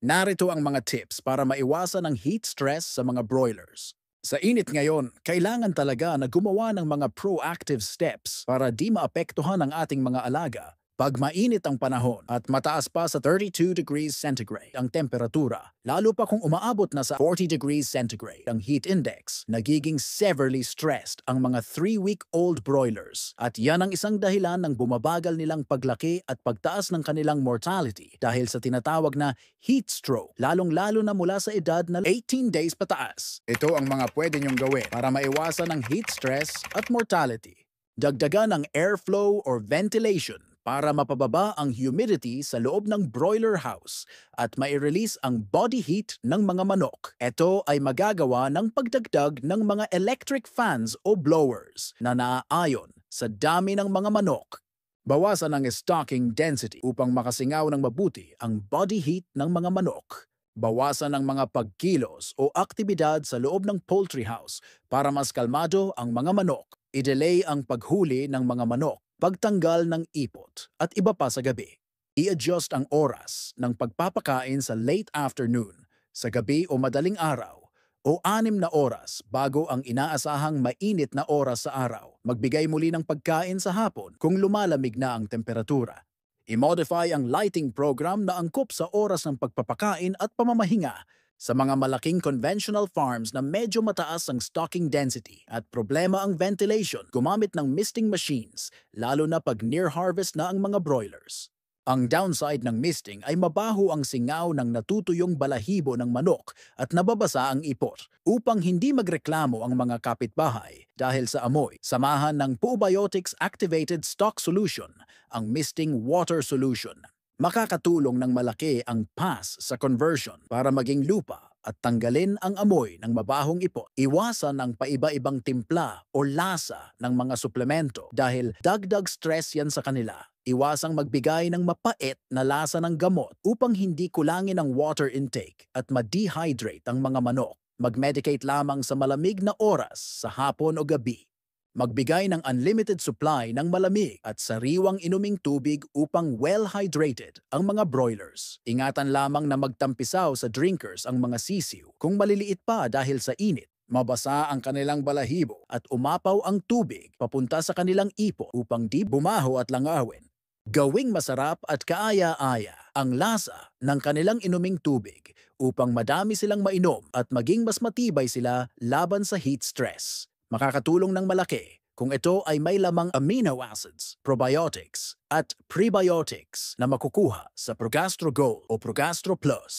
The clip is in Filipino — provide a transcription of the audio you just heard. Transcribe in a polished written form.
Narito ang mga tips para maiwasan ang heat stress sa mga broilers. Sa init ngayon, kailangan talaga na gumawa ng mga proactive steps para di maapektuhan ang ating mga alaga. Pag mainit ang panahon at mataas pa sa 32 degrees centigrade ang temperatura, lalo pa kung umaabot na sa 40 degrees centigrade ang heat index, nagiging severely stressed ang mga 3-week-old broilers. At yan ang isang dahilan ng bumabagal nilang paglaki at pagtaas ng kanilang mortality dahil sa tinatawag na heat stroke, lalong-lalo na mula sa edad na 18 days pataas. Ito ang mga pwede niyong gawin para maiwasan ang heat stress at mortality. Dagdagan ang airflow or ventilation para mapababa ang humidity sa loob ng broiler house at mai-release ang body heat ng mga manok. Ito ay magagawa ng pagdagdag ng mga electric fans o blowers na naaayon sa dami ng mga manok. Bawasan ang stocking density upang makasingaw ng mabuti ang body heat ng mga manok. Bawasan ang mga pagkilos o aktibidad sa loob ng poultry house para mas kalmado ang mga manok. I-delay ang paghuli ng mga manok, pagtanggal ng ipot, at iba pa sa gabi. I-adjust ang oras ng pagpapakain sa late afternoon, sa gabi o madaling araw, o 6 na oras bago ang inaasahang mainit na oras sa araw. Magbigay muli ng pagkain sa hapon kung lumalamig na ang temperatura. I-modify ang lighting program na angkop sa oras ng pagpapakain at pamamahinga. Sa mga malaking conventional farms na medyo mataas ang stocking density at problema ang ventilation, gumamit ng misting machines, lalo na pag near-harvest na ang mga broilers. Ang downside ng misting ay mabaho ang singaw ng natutuyong balahibo ng manok at nababasa ang ipot. Upang hindi magreklamo ang mga kapitbahay dahil sa amoy, samahan ng Probiotics Activated Stock Solution, ang misting water solution. Makakatulong ng malaki ang pass sa conversion para maging lupa at tanggalin ang amoy ng mabahong ipot. Iwasan ang paiba-ibang timpla o lasa ng mga suplemento dahil dagdag stress yan sa kanila. Iwasang magbigay ng mapait na lasa ng gamot upang hindi kulangin ang water intake at ma-dehydrate ang mga manok. Mag-medicate lamang sa malamig na oras sa hapon o gabi. Magbigay ng unlimited supply ng malamig at sariwang inuming tubig upang well-hydrated ang mga broilers. Ingatan lamang na magtampisaw sa drinkers ang mga sisiw kung maliliit pa dahil sa init. Mabasa ang kanilang balahibo at umapaw ang tubig papunta sa kanilang ipo upang di bumaho at langawin. Gawing masarap at kaaya-aya ang lasa ng kanilang inuming tubig upang madami silang mainom at maging mas matibay sila laban sa heat stress. Makakatulong ng malaki kung ito ay may lamang amino acids, probiotics, at prebiotics na makukuha sa Progastro Gold o Progastro Plus.